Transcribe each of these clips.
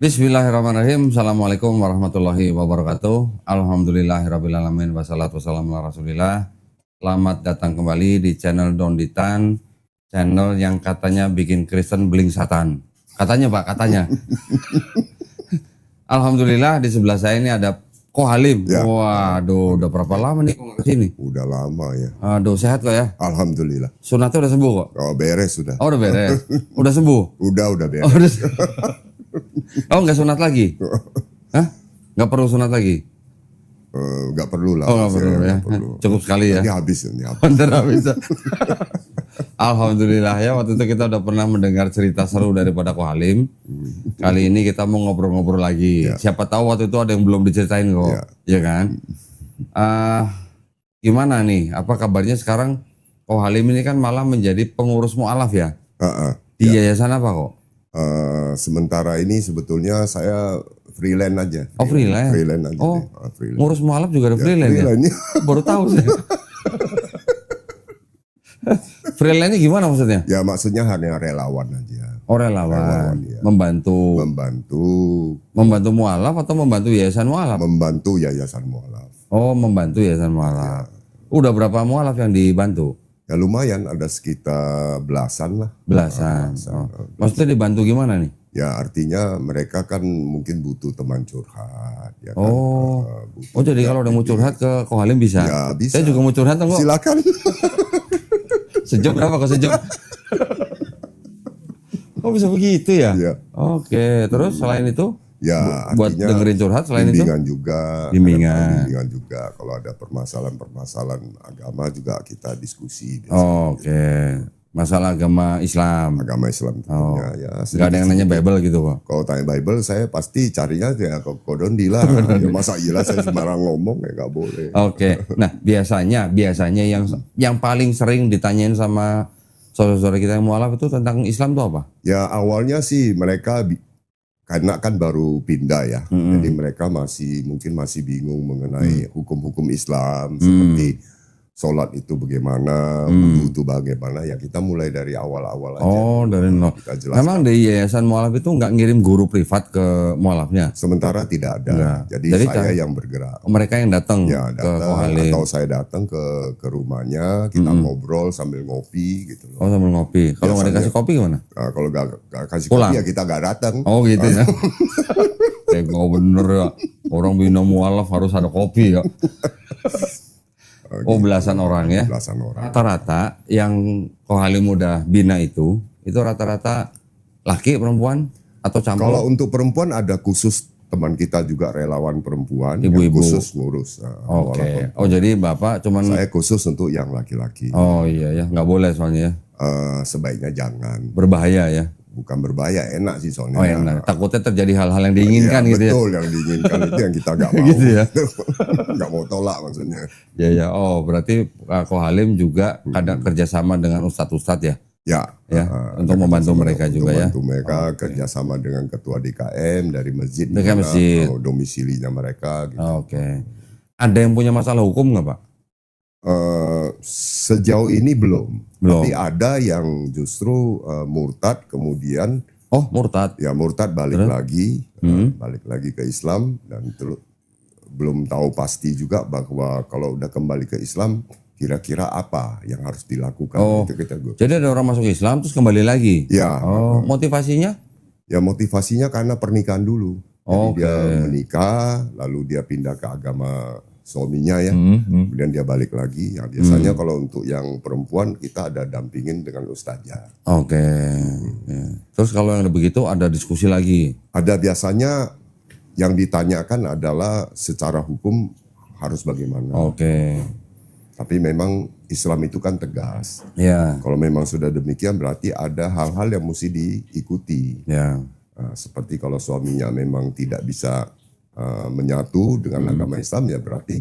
Bismillahirrahmanirrahim. Assalamualaikum warahmatullahi wabarakatuh. Alhamdulillahirrabbilalamin. Wassalatu wassalamu ala rasulillah. Selamat datang kembali di channel Don Ditan. Channel yang katanya bikin Kristen beling satan. Katanya Pak, katanya. Alhamdulillah di sebelah saya ini ada Ko Halim. Ya. Waduh, udah berapa lama nih kok kesini? Udah lama ya. Aduh, sehat kok ya? Alhamdulillah. Sunatnya udah sembuh kok? Oh, beres sudah. Oh, udah beres? Udah sembuh? Udah Oh, beres. udah. Oh, nggak sunat lagi? Hah? Nggak perlu sunat lagi? Nggak perlu lah. Oh, nggak perlu ya? Nggak perlu. Cukup sekali ya? Ini habis. Bentar habis. Alhamdulillah ya, waktu itu kita udah pernah mendengar cerita seru daripada Ko Halim. Kali ini kita mau ngobrol-ngobrol lagi. Ya. Siapa tahu waktu itu ada yang belum diceritain kok, ya kan? Gimana nih? Apa kabarnya sekarang Ko Halim ini kan malah menjadi pengurus mualaf ya? Di yayasan apa kok? Sementara ini sebetulnya saya freelance aja. Oh, freelance? Freelance aja. Oh, deh. Freelance. ngurus mualaf juga ada Ya, freelance ya? freelance. Baru tahu saya. Freelance-nya gimana maksudnya? Ya maksudnya hanya relawan aja. Oh, relawan, Relawan, ya. membantu. Membantu mualaf atau membantu yayasan mualaf? Membantu yayasan mualaf. Oh, membantu yayasan mualaf. Udah berapa mualaf yang dibantu? Ya lumayan, ada sekitar belasan lah. Belasan. Oh. Maksudnya dibantu gimana nih? Ya artinya mereka kan mungkin butuh teman curhat. Ya kan? Oh, Butuh oh jadi kalau udah mau curhat ke Ko Halim bisa? Ya, bisa. Saya juga mau curhat kok. Silakan. Sejam berapa kok sejam? Oh bisa begitu ya? Ya. Oke, terus selain itu? Ya Buat artinya dengerin curhat selain itu? bimbingan juga. Bimbingan. Bimbingan juga. Kalau ada permasalahan agama juga kita diskusi. Oh, oke. Masalah agama Islam. Agama Islam tentunya. Ya, Gak ada yang nanya Bible gitu kok? kalau tanya Bible saya pasti carinya ya ke Kodondi lah. Ya, masa iya saya sembarang ngomong ya nggak boleh. Oke. Nah, biasanya yang paling sering ditanyain sama saudara-saudara kita yang mualaf itu tentang Islam itu apa? Ya awalnya sih mereka karena kan baru pindah ya, jadi mereka mungkin masih bingung mengenai hukum-hukum Islam seperti sholat itu bagaimana, wudu itu bagaimana. Ya kita mulai dari awal-awal aja. Oh, dari nol. Kita jelaskan. Memang di yayasan mualaf itu nggak ngirim guru privat ke mualafnya? Sementara tidak ada. Enggak. Jadi Jadi saya yang bergerak. Mereka yang datang Ya ke Ko datang Halim. atau saya datang ke rumahnya, kita ngobrol sambil ngopi gitu loh. Oh, sambil ngopi. Kalau nggak dikasih kopi gimana? Nah, kalau gak kasih Pulang. kopi ya kita gak datang. Oh gitu ya. Nggak bener ya. Orang bina mualaf harus ada kopi ya. Oh, belasan orang ya. Belasan orang. Rata-rata yang Ko Halim udah bina itu rata-rata laki perempuan atau campur? Kalau untuk perempuan ada khusus teman kita juga relawan perempuan yang Ibu-ibu. khusus ngurus. Oke. Oh jadi Bapak cuman. Saya khusus untuk yang laki-laki. Oh iya ya, nggak boleh soalnya ya. Sebaiknya jangan. Berbahaya ya. Bukan berbahaya, enak sih soalnya. Oh enak. Takutnya terjadi hal-hal yang diinginkan gitu ya. Betul, yang diinginkan itu yang kita gak mau. Gitu ya. Gak mau tolak maksudnya. Ya ya. Oh berarti Ko Halim juga kadang kerjasama dengan ustadz-ustadz ya. Ya, Untuk membantu mereka juga ya. Membantu mereka kerjasama dengan ketua DKM dari masjid. DKM di mana, masjid. Domisilinya mereka. Gitu. Oke. Ada yang punya masalah hukum nggak Pak? Sejauh ini belum. Belum. Tapi ada yang justru murtad kemudian Oh murtad. ya murtad balik Terus? lagi, balik lagi ke Islam dan belum tahu pasti juga bahwa kalau udah kembali ke Islam kira-kira apa yang harus dilakukan. Oh. Itu kita Jadi ada orang masuk Islam terus kembali lagi. Ya, Oh motivasinya? ya motivasinya karena pernikahan dulu. Jadi Oke. dia menikah, lalu dia pindah ke agama suaminya ya, kemudian dia balik lagi. Ya, biasanya kalau untuk yang perempuan kita ada dampingin dengan ustazah. Oke. Ya. Terus kalau yang begitu ada diskusi lagi. Ada biasanya yang ditanyakan adalah secara hukum harus bagaimana. Oke. Tapi memang Islam itu kan tegas. Ya. Kalau memang sudah demikian berarti ada hal-hal yang mesti diikuti. Ya. Seperti kalau suaminya memang tidak bisa menyatu dengan agama Islam ya berarti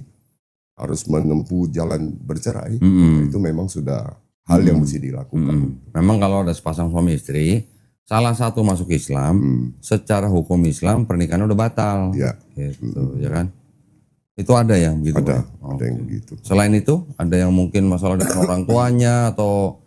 harus menempuh jalan bercerai. Itu memang sudah hal yang mesti dilakukan. Memang kalau ada sepasang suami istri, salah satu masuk Islam, secara hukum Islam pernikahannya udah batal. Ya. Gitu, ya kan? Itu ada yang begitu. Ada, Pak? ada yang begitu. Selain itu, ada yang mungkin masalah dengan orang tuanya atau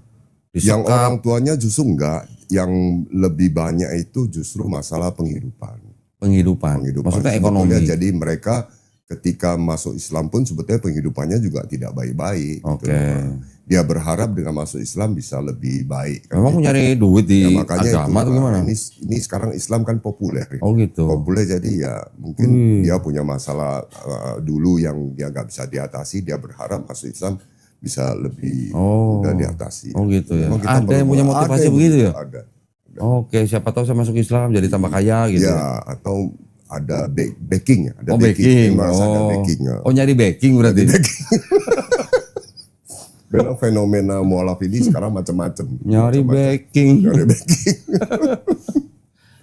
Yang disekap. orang tuanya justru enggak, yang lebih banyak itu justru masalah penghidupan. penghidupan. Maksudnya ekonomi. Sebetulnya jadi mereka ketika masuk Islam pun sebetulnya penghidupannya juga tidak baik-baik. Oke. Gitu. Dia berharap dengan masuk Islam bisa lebih baik. Kan Memang gitu. nyari duit di Makanya agama atau gimana? Ini sekarang Islam kan populer. Oh gitu. Populer jadi ya mungkin dia punya masalah dulu yang dia nggak bisa diatasi. Dia berharap masuk Islam bisa lebih mudah diatasi. Oh gitu ya. Memang kita Ada yang perlu- punya motivasi ada yang begitu ya? Ada. Oke, siapa tahu saya masuk Islam jadi tambah kaya gitu. Ya, atau ada backing ya. Ada Oh backing. Merasa ada backing ya. Oh nyari backing berarti. Karena fenomena mualaf ini sekarang macam-macam. Nyari backing. Nyari backing.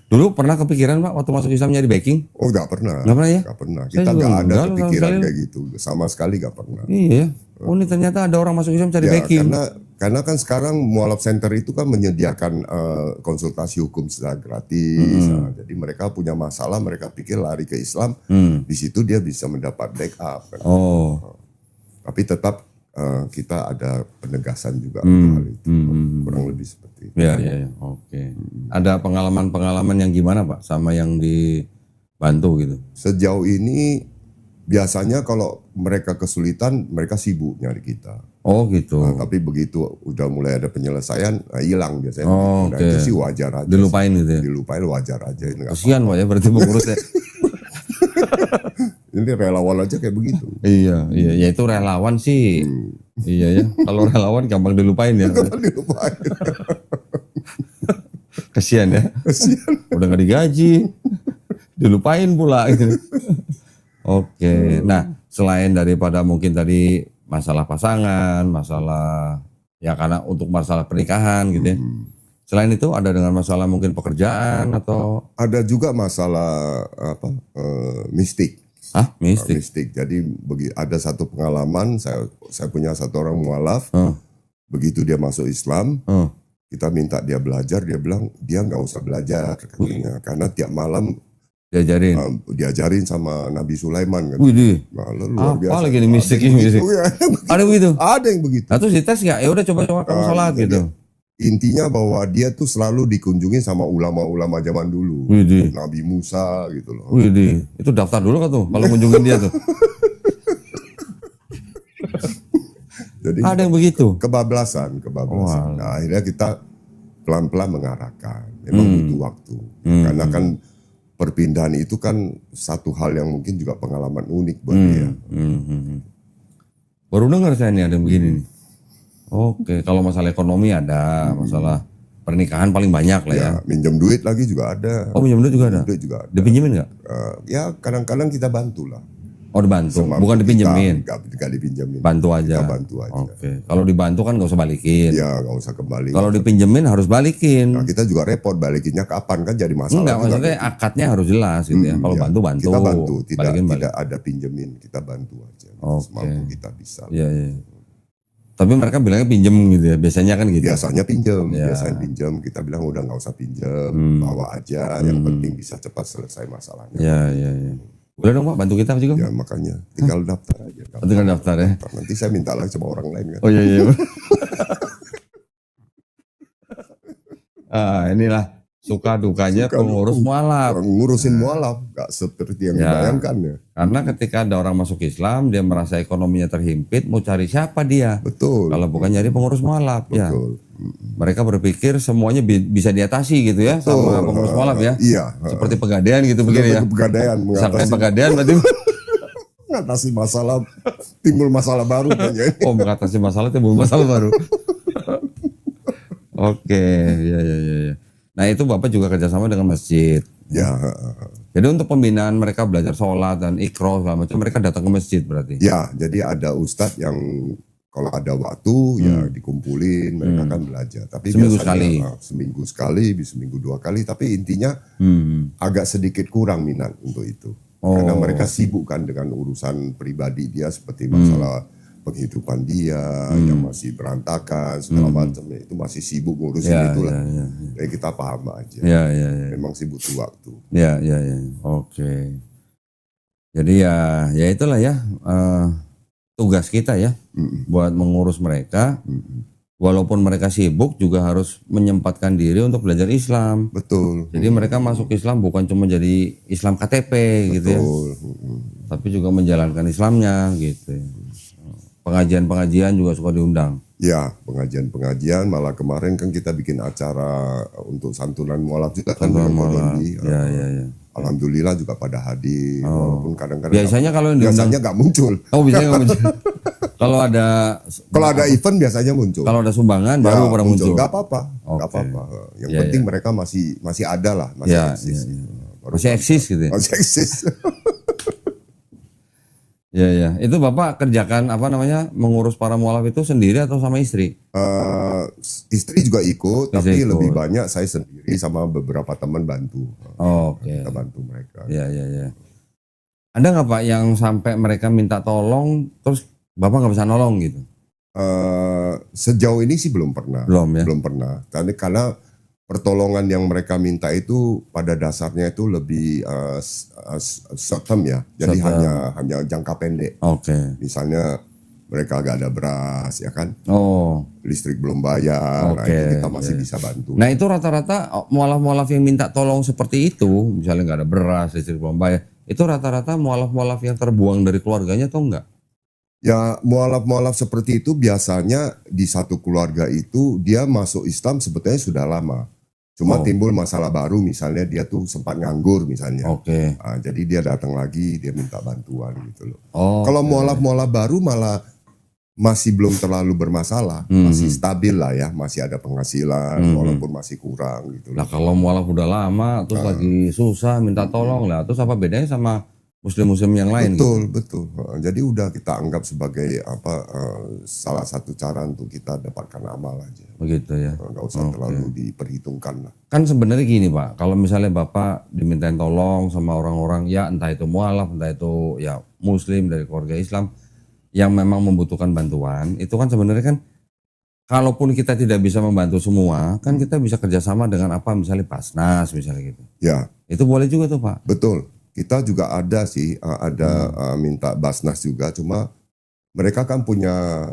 Dulu pernah kepikiran Pak waktu masuk Islam nyari backing? Oh nggak pernah. Nggak pernah ya? Nggak pernah. Saya Kita juga nggak ada enggak loh, kepikiran sama kayak gitu. Sama sekali nggak pernah. Iya. Oh ini ternyata ada orang masuk Islam cari Ya, backing. karena kan sekarang mualaf center itu kan menyediakan konsultasi hukum secara gratis. Nah, jadi mereka punya masalah, mereka pikir lari ke Islam. Di situ dia bisa mendapat backup. Kan. Oh. Tapi tetap kita ada penegasan juga untuk hal itu. Kurang lebih seperti itu. Ya, ya, ya. Oke. Ada pengalaman-pengalaman yang gimana Pak sama yang dibantu gitu? Sejauh ini biasanya kalau mereka kesulitan, mereka sibuk nyari kita. Oh gitu. Nah, tapi begitu udah mulai ada penyelesaian, hilang biasanya. Oh, Nah, oke. itu sih wajar aja. Dilupain gitu ya? Dilupain wajar aja. Ini, nggak Kasihan Pak ya berarti pengurusnya. ini relawan aja kayak begitu. Iya, iya. Ya itu relawan sih. Iya ya. Kalau relawan gampang dilupain ya. Dilupain. Kasihan ya. Kasihan. Udah nggak digaji. Dilupain pula gitu. Oke. Nah, selain daripada mungkin tadi masalah pasangan, masalah ya karena untuk masalah pernikahan gitu ya. Selain itu ada dengan masalah mungkin pekerjaan atau Ada juga masalah mistik. mistik. Mistik. Jadi ada satu pengalaman, saya punya satu orang mualaf. Begitu dia masuk Islam, kita minta dia belajar, dia bilang dia nggak usah belajar katanya, karena tiap malam diajarin sama Nabi Sulaiman kan. Widih. Nah, luar biasa. Apa lagi nih mistik ini? Mistik. Ada begitu? Ada yang begitu. Nah terus dites nggak? Ya udah coba-coba kamu sholat jadi gitu. Intinya bahwa dia tuh selalu dikunjungi sama ulama-ulama zaman dulu. Widih. Nabi Musa gitu loh. Widih. Itu daftar dulu kan tuh kalau kunjungin dia tuh. Jadi Ada yang begitu. kebablasan. Wah. Nah, akhirnya kita pelan-pelan mengarahkan. Memang butuh waktu. Karena kan perpindahan itu kan satu hal yang mungkin juga pengalaman unik buat dia. Baru dengar saya nih ada yang begini nih. Oke, kalau masalah ekonomi ada, masalah pernikahan paling banyak lah ya. Ya, minjem duit lagi juga ada. Oh pinjam duit juga ada? Duit juga ada. Dipinjemin nggak? Ya kadang-kadang kita bantu lah. Oh dibantu, Semampu bukan kita, dipinjemin. Nggak dipinjemin. Bantu aja. Kita bantu aja. Oke, kalau dibantu kan nggak usah balikin. Ya nggak usah kembali. Kalau dipinjemin harus balikin. Nah, kita juga repot balikinnya kapan kan jadi masalah. Enggak, juga. maksudnya akadnya harus jelas gitu ya. Kalau Ya, bantu. Kita bantu, Balikin, tidak ada pinjemin, kita bantu aja. Oke. Semampu kita bisa. Iya, iya. Tapi mereka bilangnya pinjem gitu ya. Biasanya kan gitu. Biasanya pinjem, Ya. biasanya pinjem. Kita bilang udah nggak usah pinjem, bawa aja. Yang penting bisa cepat selesai masalahnya. Iya, iya, iya. Boleh dong Pak bantu kita juga. Ya makanya tinggal daftar aja. Tinggal daftar ya. Nanti saya minta lagi sama orang lain kan. Oh iya, iya. Inilah suka dukanya pengurus mualaf. Orang ngurusin mualaf nggak seperti yang dibayangkan ya. Karena ketika ada orang masuk Islam, dia merasa ekonominya terhimpit, mau cari siapa dia? Betul. Kalau bukan nyari pengurus mualaf ya. Betul. Mereka berpikir semuanya bisa diatasi gitu ya sama pengurus mualaf ya. Iya. Seperti pegadaian gitu begini ya. Pegadaian Sampai mengatasi, pegadaian berarti mengatasi masalah, timbul masalah baru kayaknya. oh mengatasi masalah timbul masalah baru. Oke, ya, ya, ya, ya. Nah itu Bapak juga kerjasama dengan masjid. Ya. Jadi untuk pembinaan mereka belajar sholat dan ikro segala macam, mereka datang ke masjid berarti. Ya, jadi ada ustadz yang kalau ada waktu ya dikumpulin, mereka kan belajar. Tapi Seminggu biasanya sekali. seminggu sekali, bisa seminggu 2 kali. Tapi intinya agak sedikit kurang minat untuk itu. Karena mereka sibuk kan dengan urusan pribadi dia seperti masalah penghidupan dia yang masih berantakan segala macam. Itu masih sibuk ngurusin itulah. Jadi kita paham aja. Ya, ya, ya. Memang sih butuh waktu. Ya, ya, ya. Oke. Jadi ya itulah ya tugas kita ya buat mengurus mereka. walaupun mereka sibuk juga harus menyempatkan diri untuk belajar Islam. Betul. Jadi mereka masuk Islam bukan cuma jadi Islam KTP gitu ya, Betul. tapi juga menjalankan Islamnya gitu. Pengajian-pengajian juga suka diundang. Ya, pengajian-pengajian, malah kemarin kan kita bikin acara untuk santunan mualaf juga kan Santunan dengan Pak mualaf. Dondi. Ya. Alhamdulillah juga pada hadir, walaupun kadang-kadang Biasanya kalau yang diundang, biasanya nggak muncul. biasanya nggak muncul. Kalau ada Kalau ada event biasanya muncul. kalau ada sumbangan Ya, baru pada muncul. Nggak apa-apa, nggak Oke. apa-apa. Yang Ya, penting mereka masih ada lah, masih Ya, eksis. Baru masih eksis gitu ya. masih eksis. Ya. Itu Bapak kerjakan mengurus para mualaf itu sendiri atau sama istri? Istri juga ikut, tapi ikut. lebih banyak saya sendiri sama beberapa teman bantu. Oke. Kita bantu mereka. Ya. Ada nggak Pak yang sampai mereka minta tolong terus Bapak nggak bisa nolong gitu? Sejauh ini sih belum pernah. Belum ya? Belum pernah. Karena pertolongan yang mereka minta itu pada dasarnya itu lebih short term ya. Jadi Short term. hanya jangka pendek. Oke. Misalnya mereka gak ada beras ya kan. Oh. Listrik belum bayar. Nah, Oke, itu kita masih bisa bantu. Nah itu rata-rata mualaf-mualaf yang minta tolong seperti itu, misalnya nggak ada beras, listrik belum bayar, itu rata-rata mualaf-mualaf yang terbuang dari keluarganya atau enggak? Ya mualaf-mualaf seperti itu biasanya di satu keluarga itu dia masuk Islam sebetulnya sudah lama. Cuma timbul masalah baru, misalnya dia tuh sempat nganggur misalnya. Oke. Jadi dia datang lagi, dia minta bantuan gitu loh. Oh. Kalau mualaf-mualaf baru malah masih belum terlalu bermasalah, masih stabil lah ya, masih ada penghasilan walaupun masih kurang gitu Nah loh. kalau mualaf udah lama, terus lagi susah minta tolong lah, terus apa bedanya sama muslim-muslim yang lain? Betul. Jadi udah kita anggap sebagai salah satu cara untuk kita dapatkan amal aja. Begitu ya. Nggak usah terlalu diperhitungkan lah. Kan sebenarnya gini Pak, kalau misalnya Bapak dimintain tolong sama orang-orang ya entah itu mualaf, entah itu ya muslim dari keluarga Islam yang memang membutuhkan bantuan, itu kan sebenarnya kan kalaupun kita tidak bisa membantu semua, kan kita bisa kerjasama dengan apa misalnya Basnas misalnya gitu. Ya, Itu boleh juga tuh Pak. betul. Kita juga ada sih, minta Basnas juga, cuma mereka kan punya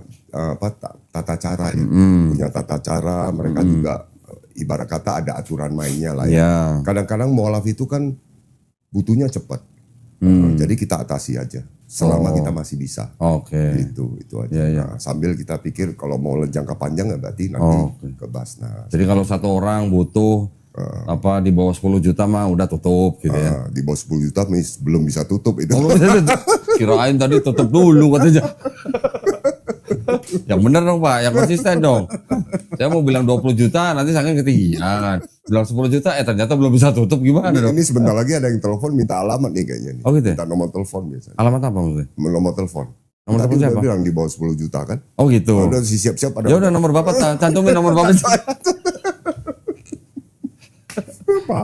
tata cara ya. Punya tata cara, mereka juga ibarat kata ada aturan mainnya lah ya. Ya. Kadang-kadang mualaf itu kan butuhnya cepat. Jadi kita atasi aja selama kita masih bisa. Oke. Itu aja. Ya. Nah, sambil kita pikir kalau mau jangka panjang ya berarti nanti ke Basnas. Jadi kalau satu orang butuh di bawah 10 juta mah udah tutup gitu ya. Di bawah 10 juta belum bisa tutup itu. Kirain tadi tutup dulu katanya. Yang bener dong Pak, yang konsisten dong. Saya mau bilang 20 juta nanti sangat ketinggian. Bilang 10 juta ternyata belum bisa tutup gimana dong? Ini sebentar lagi ada yang telepon minta alamat nih kayaknya nih. Oh gitu ya? Minta nomor telepon biasanya. Alamat apa maksudnya? Nomor telepon. Nomor Tadi telepon udah siapa? bilang di bawah 10 juta kan. Oh gitu. Udah siap-siap ada. Ya udah nomor Bapak cantumin nomor Bapak.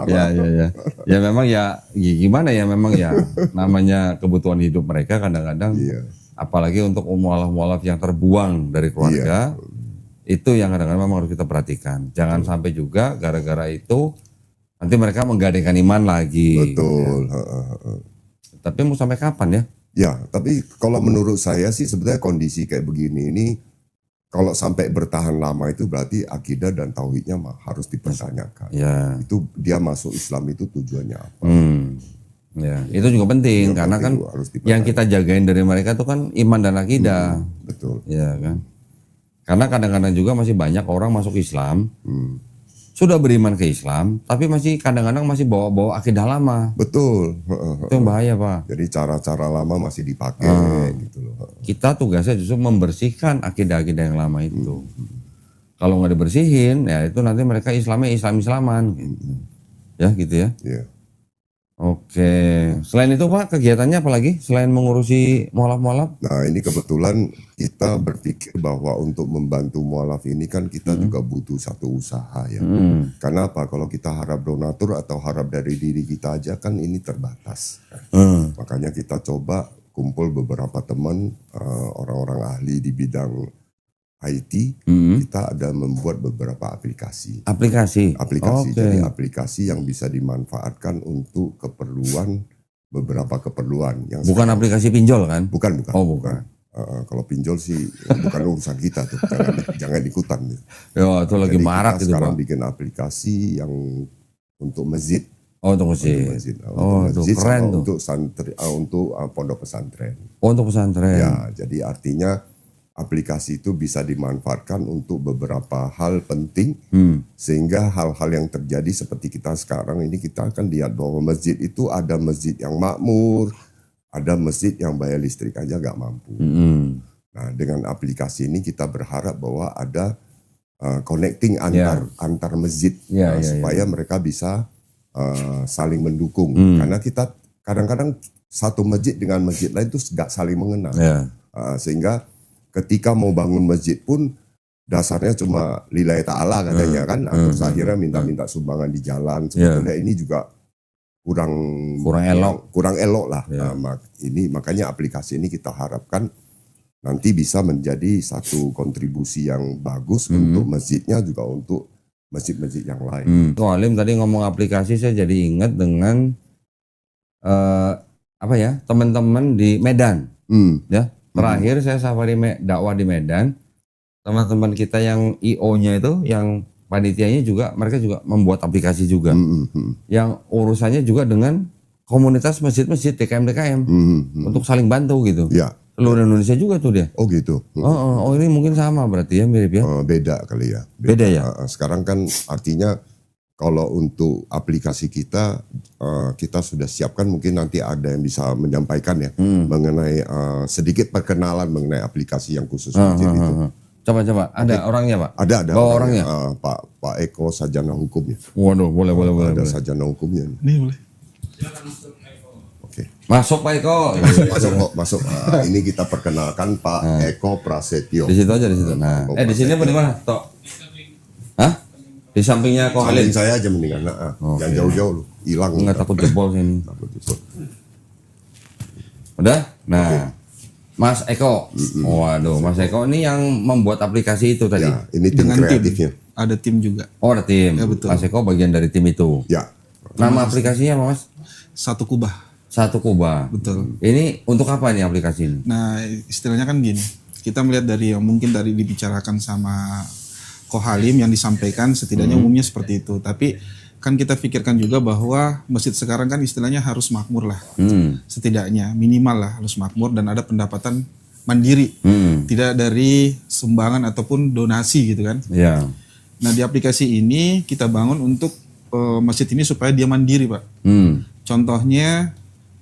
Ya. Ya memang ya gimana ya memang ya namanya kebutuhan hidup mereka kadang-kadang apalagi untuk mualaf-mualaf yang terbuang dari keluarga itu yang kadang-kadang memang harus kita perhatikan. Jangan sampai juga gara-gara itu nanti mereka menggadaikan iman lagi. Betul. Tapi mau sampai kapan ya? Ya, tapi kalau menurut saya sih sebetulnya kondisi kayak begini ini kalau sampai bertahan lama itu berarti akidah dan tauhidnya harus dipertanyakan. Ya. Itu dia masuk Islam itu tujuannya apa? Ya, itu juga penting karena kan yang kita jagain dari mereka itu kan iman dan akidah. Betul. Ya kan. Karena kadang-kadang juga masih banyak orang masuk Islam, sudah beriman ke Islam, tapi masih kadang-kadang masih bawa-bawa akidah lama. Betul. Itu yang bahaya Pak. Jadi cara-cara lama masih dipakai gitu loh. Kita tugasnya justru membersihkan akidah-akidah yang lama itu. Kalau nggak dibersihin, ya itu nanti mereka Islamnya Islam-Islaman. Gitu. Ya gitu ya. Iya. Oke. Selain itu Pak, kegiatannya apa lagi? Selain mengurusi mualaf-mualaf? Nah ini kebetulan kita berpikir bahwa untuk membantu mualaf ini kan kita juga butuh satu usaha ya. Karena apa? Kalau kita harap donatur atau harap dari diri kita aja kan ini terbatas. Makanya kita coba kumpul beberapa teman orang-orang ahli di bidang IT. Kita ada membuat beberapa aplikasi. Aplikasi. Jadi aplikasi yang bisa dimanfaatkan untuk keperluan beberapa keperluan yang bukan aplikasi pinjol kan? bukan. Oh bukan. Kalau pinjol sih bukan urusan kita tuh, jangan ikutan. Ya, itu lagi Jadi marak kita itu, sekarang Pak. bikin aplikasi yang untuk masjid. Oh, untuk Untuk masjid. masjid, Oh, untuk tuh masjid keren sama tuh. untuk untuk pondok pesantren. Oh, untuk pesantren. Ya, jadi artinya aplikasi itu bisa dimanfaatkan untuk beberapa hal penting, sehingga hal-hal yang terjadi seperti kita sekarang ini, kita akan lihat bahwa masjid itu ada masjid yang makmur, ada masjid yang bayar listrik aja gak mampu. Nah, dengan aplikasi ini kita berharap bahwa ada connecting antar masjid, supaya mereka bisa saling mendukung. Karena kita kadang-kadang satu masjid dengan masjid lain itu gak saling mengenal. Sehingga ketika mau bangun masjid pun dasarnya cuma lillahi ta'ala katanya kan, terus akhirnya minta-minta sumbangan di jalan. Sebetulnya ini juga kurang elok lah. Ini makanya aplikasi ini kita harapkan nanti bisa menjadi satu kontribusi yang bagus untuk masjidnya, juga untuk masjid-masjid yang lain. Ko Halim tadi ngomong aplikasi, saya jadi ingat dengan teman-teman di Medan. Ya, terakhir saya safari dakwah di Medan, teman-teman kita yang IO-nya itu, yang panitianya juga, mereka juga membuat aplikasi juga, yang urusannya juga dengan komunitas masjid-masjid DKM untuk saling bantu gitu. Ya. Seluruh Indonesia juga tuh dia. Oh gitu. Oh, ini mungkin sama berarti ya, mirip ya? Beda kali ya. Beda ya. Sekarang kan artinya kalau untuk aplikasi kita, kita sudah siapkan, mungkin nanti ada yang bisa menyampaikan ya mengenai sedikit perkenalan mengenai aplikasi yang khusus masjid itu. Coba, ada orangnya Pak? Ada Bawa orangnya? Pak Eko, sarjana hukumnya. Waduh, boleh. Ada sarjana hukumnya. Nih boleh. Oke. Masuk Pak Eko. Masuk. Ini kita perkenalkan Pak Eko Prasetyo. Di situ aja, di situ. Nah, di sini apa di mana? Tok. Hah? Di sampingnya Ko Halim. Samping saya aja mendingan. Jangan jauh-jauh lu, hilang. Enggak takut jebol sini. Takut jebol. Udah? Nah, Mas Eko. Waduh, Mas Eko ini yang membuat aplikasi itu tadi. Ya, ini tim Dengan kreatifnya. Ada tim juga. Oh, ada tim. Ya, betul. Mas Eko bagian dari tim itu. Ya. Nama aplikasinya apa, Mas? Satu kubah. Satu Kuba. Betul. Ini untuk apa nih aplikasi ini? Nah, istilahnya kan gini. Kita melihat dari yang mungkin dari dibicarakan sama Ko Halim, yang disampaikan setidaknya umumnya seperti itu. Tapi kan kita pikirkan juga bahwa masjid sekarang kan istilahnya harus makmur lah. Setidaknya minimal lah harus makmur dan ada pendapatan mandiri. Tidak dari sumbangan ataupun donasi gitu kan. Ya. Nah, di aplikasi ini kita bangun untuk masjid ini supaya dia mandiri, Pak. Contohnya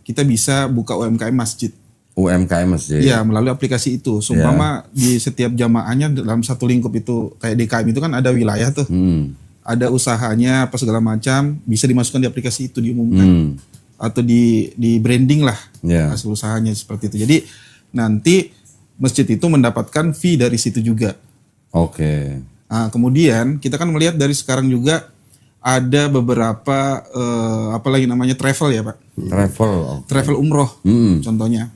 kita bisa buka UMKM masjid. UMKM masjid. Iya, melalui aplikasi itu. Seumpama di setiap jamaahnya dalam satu lingkup itu, kayak DKM itu kan ada wilayah tuh. Ada usahanya apa segala macam, bisa dimasukkan di aplikasi itu, diumumkan. Atau di branding lah hasil usahanya seperti itu. Jadi nanti masjid itu mendapatkan fee dari situ juga. Oke. Nah, kemudian kita kan melihat dari sekarang juga ada beberapa apalagi namanya travel ya Pak. Travel umroh contohnya.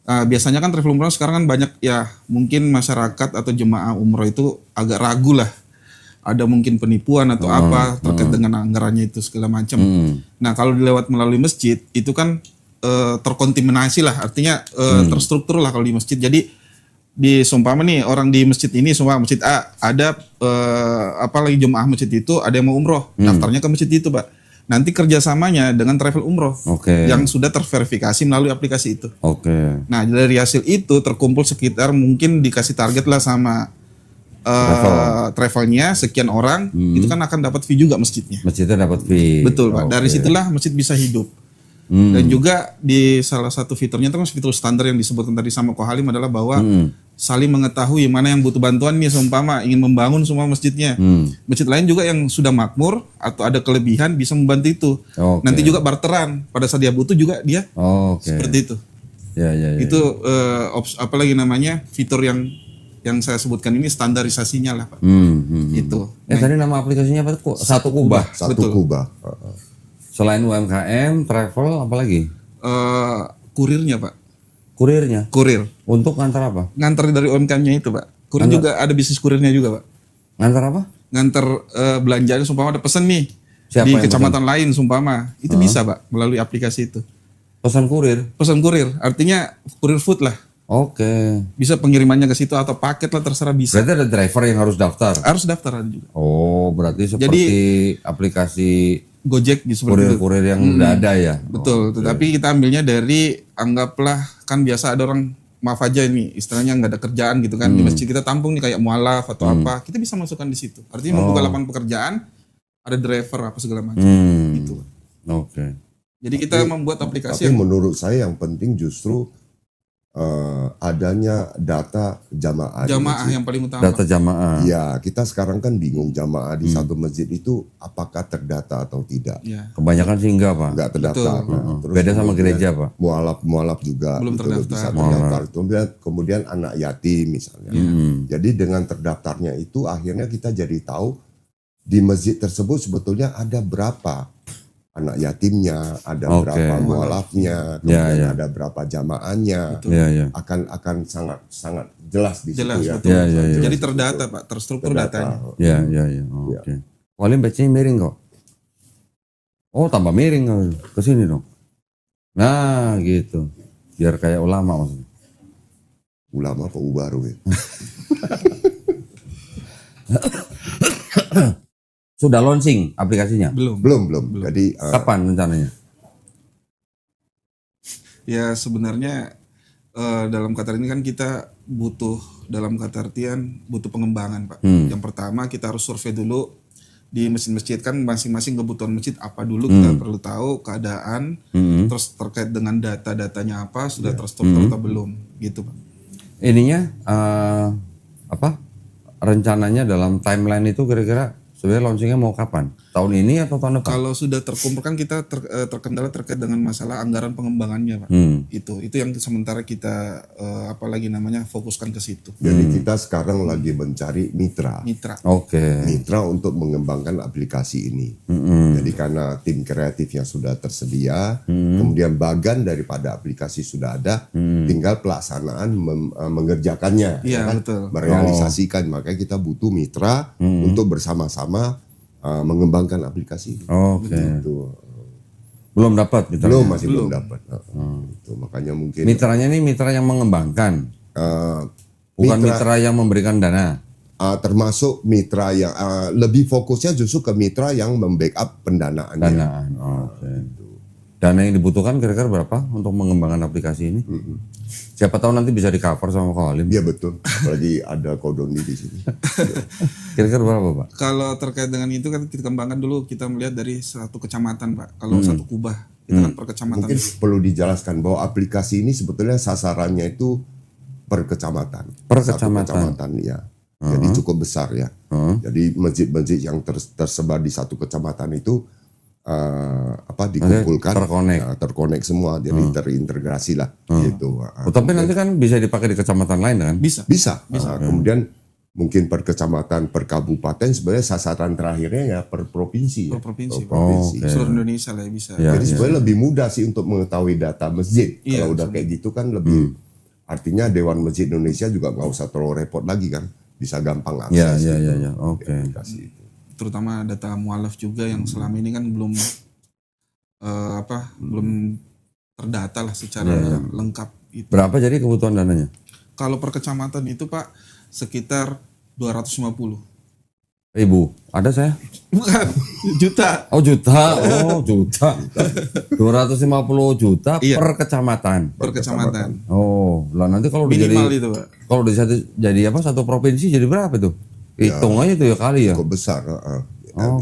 Biasanya kan travel umroh sekarang kan banyak ya, mungkin masyarakat atau jemaah umroh itu agak ragu lah. Ada mungkin penipuan atau apa terkait dengan anggarannya itu segala macam. Nah, kalau dilewat melalui masjid itu kan terkontaminasi lah, artinya terstruktur lah kalau di masjid. Jadi di seumpama nih orang di masjid ini, seumpama masjid A ada apalagi jemaah masjid itu ada yang mau umroh, daftarnya ke masjid itu Pak. Nanti kerjasamanya dengan travel umroh yang sudah terverifikasi melalui aplikasi itu. Nah, dari hasil itu terkumpul sekitar mungkin dikasih target lah sama travelnya sekian orang, itu kan akan dapat fee juga masjidnya. Masjidnya dapat fee. Betul Pak. Dari situlah masjid bisa hidup. Dan juga di salah satu fiturnya itu kan fitur standar yang disebutkan tadi sama Ko Halim adalah bahwa saling mengetahui mana yang butuh bantuan nih, seumpama ingin membangun semua masjidnya. Masjid lain juga yang sudah makmur atau ada kelebihan bisa membantu itu. Nanti juga barteran, pada saat dia butuh juga dia seperti itu. Itu apalagi namanya fitur yang saya sebutkan ini standarisasinya lah Pak. Itu. Tadi nama aplikasinya apa? Satu Kubah. Satu Kubah. Selain UMKM, travel, apalagi? Kurirnya Pak. Kurirnya? Kurir. Untuk ngantar apa? Ngantar dari UMKM-nya itu Pak. Kurir juga ada bisnis kurirnya juga Pak. Ngantar apa? Ngantar belanjaan, sumpama ada pesan nih. Siapa di yang kecamatan lain sumpama. Itu bisa Pak melalui aplikasi itu. Pesan kurir? Pesan kurir. Artinya kurir food lah. Oke. Bisa pengirimannya ke situ atau paket lah terserah bisa. Berarti ada driver yang harus daftar. Harus daftar ada juga. Oh, berarti seperti aplikasi Gojek gitu seperti itu. kurir-kurir yang udah ada ya. Betul, tetapi kita ambilnya dari anggaplah kan biasa ada orang maaf aja ini istilahnya nggak ada kerjaan gitu kan di masjid kita tampung nih kayak mualaf atau apa kita bisa masukkan di situ. Artinya membuka lapangan pekerjaan, ada driver apa segala macam gitu. Oke. Jadi kita membuat aplikasi Tapi yang menurut saya yang penting justru adanya data jamaah. di jamaah masjid. yang paling utama. Data jamaah. Iya, kita sekarang kan bingung jamaah di satu masjid itu apakah terdata atau tidak. Ya, Kebanyakan sih enggak, Pak. Enggak terdaftar. Betul. Nah, terus Beda sama kemudian gereja, Pak. mualaf juga Belum itu terdaftar. bisa terdaftar. Kemudian anak yatim misalnya. Jadi dengan terdaftarnya itu akhirnya kita jadi tahu di masjid tersebut sebetulnya ada berapa anak yatimnya, ada Oke. berapa mualafnya, kemudian ada berapa jamaahnya. Iya, iya. Akan sangat jelas di jelas situ ya. betul. Ya, ya, ya. Jadi terdata Pak, terstruktur datanya. Iya, iya, iya. Oke. Walim batchnya miring kok. Oh, tambah miring ke sini dong. Nah, gitu. Biar kayak ulama maksudnya. Ulama apa baru ya? Sudah launching aplikasinya? Belum. Belum. Jadi Kapan rencananya? Ya sebenarnya dalam kata ini kan kita butuh dalam kata artian butuh pengembangan Pak. Yang pertama kita harus survei dulu di masjid-masjid kan masing-masing kebutuhan masjid apa dulu kita perlu tahu keadaan, terus terkait dengan data-datanya apa sudah terstruktur atau belum gitu Pak. Ininya apa? Rencananya dalam timeline itu kira-kira sebenarnya launchingnya mau kapan? Tahun ini atau tahun depan? Kalau sudah terkumpul kan kita terkendala terkait dengan masalah anggaran pengembangannya Pak. Itu yang sementara kita apalagi namanya fokuskan ke situ. Jadi kita sekarang lagi mencari mitra. Oke. Mitra untuk mengembangkan aplikasi ini. Jadi karena tim kreatif yang sudah tersedia, kemudian bagian daripada aplikasi sudah ada, tinggal pelaksanaan mengerjakannya, Iya, kan? betul. Merealisasikan. Makanya kita butuh mitra untuk bersama-sama mengembangkan aplikasi ini. Oke. Gitu. Belum dapat mitranya? Masih belum dapat. Itu makanya mungkin Mitranya ini mitra yang mengembangkan, bukan mitra yang memberikan dana. termasuk mitra yang lebih fokusnya justru ke mitra yang membackup pendanaannya. Danaan. Oke. Dana yang dibutuhkan kira-kira berapa untuk mengembangkan aplikasi ini? Siapa tahu nanti bisa di cover sama Ko Halim. Iya betul. Apalagi ada Kodoni di sini. Kira-kira berapa, Pak? Kalau terkait dengan itu kan kita kembangkan dulu kita melihat dari satu kecamatan Pak. Kalau satu kubah kita kan per kecamatan. Mungkin perlu dijelaskan bahwa aplikasi ini sebetulnya sasarannya itu per kecamatan. Per Satu kecamatan. kecamatan ya. Jadi cukup besar ya. Jadi masjid-masjid yang tersebar di satu kecamatan itu dikumpulkan, terkonek semua, jadi terintegrasi lah gitu. Tapi nanti kan bisa dipakai di kecamatan lain kan? Bisa. Kemudian mungkin per kecamatan, per kabupaten sebenarnya sasaran terakhirnya ya per provinsi. Per provinsi. Seluruh Seluruh Indonesia lah ya bisa. Jadi sebenarnya lebih mudah sih untuk mengetahui data masjid. Iya, Kalau udah kayak gitu kan lebih, artinya Dewan Masjid Indonesia juga nggak usah terlalu repot lagi kan, bisa gampang akses. Iya. Oke. Aplikasi itu. Terutama data mualaf juga yang selama ini kan belum belum terdata lah secara lengkap itu. Berapa jadi kebutuhan dananya? Kalau per kecamatan itu Pak sekitar 250. Ribu. Ada saya? Bukan, juta. Oh juta. Oh juta. 250 juta Iya. per kecamatan. Per kecamatan. Oh, lah nanti kalau udah Minimal jadi itu Pak. kalau udah jadi satu provinsi jadi berapa tuh? Hitung aja tuh ya kali ya. Cukup besar.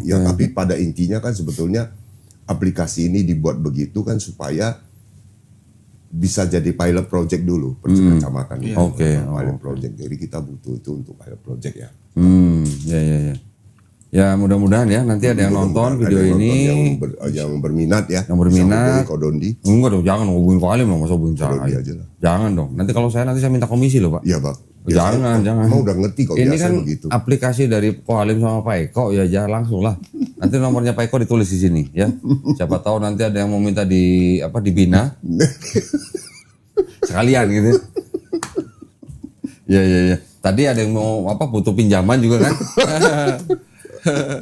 Ya, tapi pada intinya kan sebetulnya aplikasi ini dibuat begitu kan supaya bisa jadi pilot project dulu per kecamatan. Oke. Pilot project. Jadi kita butuh itu untuk pilot project ya. Ya. Ya mudah-mudahan ya nanti ada yang nonton video Ada yang ini. nonton yang berminat ya. Yang berminat. Bisa hubungi Kodondi. Enggak dong, jangan hubungin Ko Halim dong, masa hubungin Kodondi saya. aja lah. Jangan dong. Nanti kalau saya minta komisi loh, Pak. Iya Pak. Jangan. Mau udah ngerti kok Ini biasa kan begitu. aplikasi dari Ko Halim sama Pak Eko, ya jangan langsung lah. Nanti nomornya Pak Eko ditulis di sini ya. Siapa tahu nanti ada yang mau minta dibina. Sekalian gitu. Ya. Tadi ada yang mau butuh pinjaman juga kan.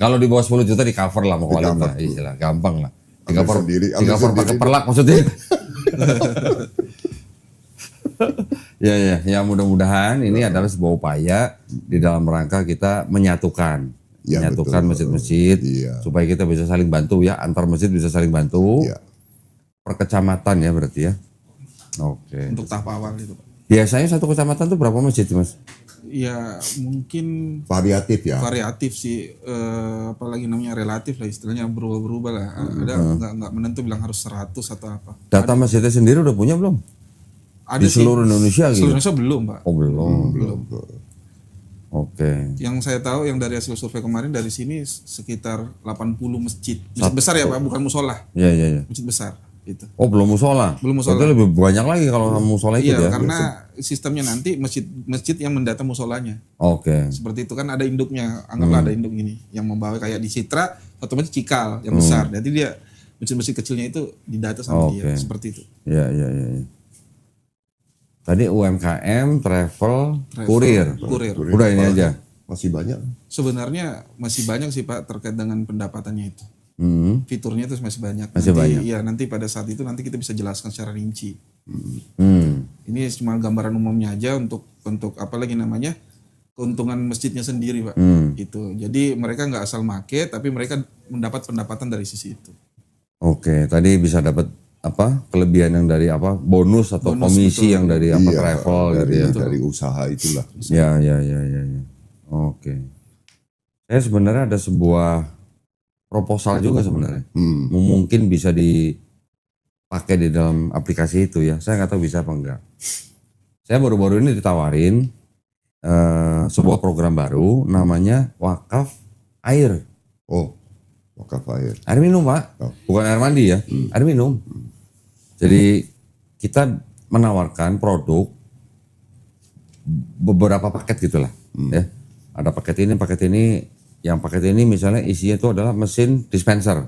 Kalau di bawah 10 juta di cover lah mau Ko Halim lah. Istilah gampang lah. Di cover pakai perlak maksudnya. Ya mudah-mudahan ini adalah sebuah upaya di dalam rangka kita menyatukan betul. masjid-masjid Iya. supaya kita bisa saling bantu ya, antar masjid bisa saling bantu. Iya. Per kecamatan ya berarti ya. Oke. Untuk tahap awal itu, Pak. Biasanya satu kecamatan tuh berapa masjid, Mas? Ya mungkin Variatif ya. variatif sih, apalagi namanya relatif lah istilahnya, berubah-berubah lah. Ada nggak menentu bilang harus 100 atau apa. Data masjidnya sendiri udah punya belum? Ada Di seluruh Indonesia gitu? Seluruh Indonesia belum, Pak. Oh belum. Oke. Yang saya tahu yang dari hasil survei kemarin dari sini sekitar 80 masjid. Masjid besar ya, Pak, bukan musola. Iya. Masjid besar gitu. Oh belum musola? Belum musola. Itu lebih banyak lagi kalau sama musola itu Iya, ya? karena sistemnya nanti masjid yang mendata musolanya. Oke. Seperti itu kan ada induknya, anggaplah ada induk ini yang membawa kayak di Citra, otomatis Cikal yang besar. Jadi dia masjid-masjid kecilnya itu didata sama dia, seperti itu. Iya. Tadi UMKM, travel, kurir. Udah ini aja. Masih banyak. Sebenarnya masih banyak sih Pak terkait dengan pendapatannya itu. Fiturnya itu masih banyak. Nanti pada saat itu nanti kita bisa jelaskan secara rinci. Ini cuma gambaran umumnya aja untuk apa lagi namanya keuntungan masjidnya sendiri Pak. Itu. Jadi mereka nggak asal make, tapi mereka mendapat pendapatan dari sisi itu. Oke, tadi bisa dapat apa kelebihan yang dari apa bonus atau komisi betul. Yang dari apa travel dari, gitu ya. Dari usaha itulah. Ya. Oke. Saya sebenarnya ada sebuah proposal juga sebenarnya. Mungkin bisa dipakai di dalam aplikasi itu ya. Saya nggak tahu bisa apa enggak. Saya baru-baru ini ditawarin sebuah program baru namanya Wakaf Air. Oh, Wakaf Air. Air minum Pak, bukan air mandi ya, air minum. Jadi kita menawarkan produk beberapa paket gitulah, ya. Ada paket ini, yang paket ini misalnya isinya itu adalah mesin dispenser.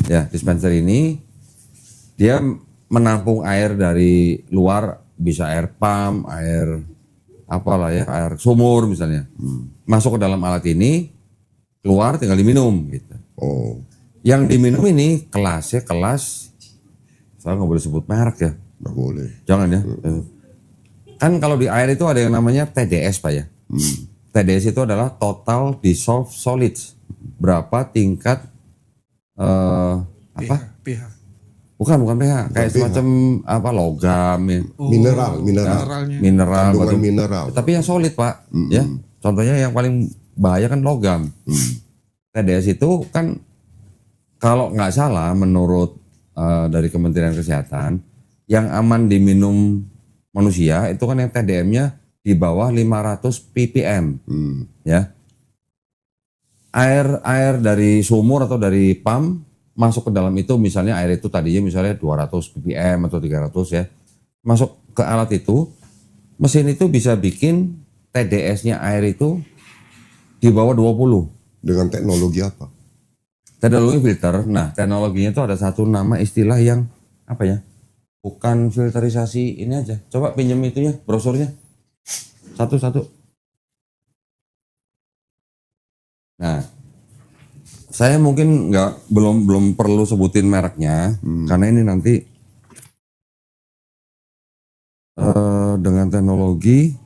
Ya, dispenser ini dia menampung air dari luar, bisa air pump, air apalah ya, air sumur misalnya. Masuk ke dalam alat ini, keluar tinggal diminum gitu. Oh. Yang diminum ini kelasnya kelas, saya nggak boleh sebut merek ya. Nggak boleh. Jangan ya. Kan kalau di air itu ada yang namanya TDS Pak ya. TDS itu adalah Total Dissolved Solids. Berapa tingkat apa? pH. Bukan pH. Kayak semacam apa logam ya. Mineral. Kandungan mineral. Tapi yang solid Pak. Ya. Contohnya yang paling bahaya kan logam. TDS itu kan kalau nggak salah menurut dari Kementerian Kesehatan yang aman diminum manusia itu kan yang TDM-nya di bawah 500 ppm ya. Air dari sumur atau dari pump masuk ke dalam itu, misalnya air itu tadinya misalnya 200 ppm atau 300 ya, masuk ke alat itu, mesin itu bisa bikin TDS-nya air itu di bawah 20. Dengan teknologi apa? Teknologi filter. Nah, teknologinya itu ada satu nama istilah yang apa ya? Bukan filterisasi ini aja. Coba pinjam itunya, brosurnya. Satu-satu. Nah, saya mungkin belum perlu sebutin mereknya karena ini nanti dengan teknologi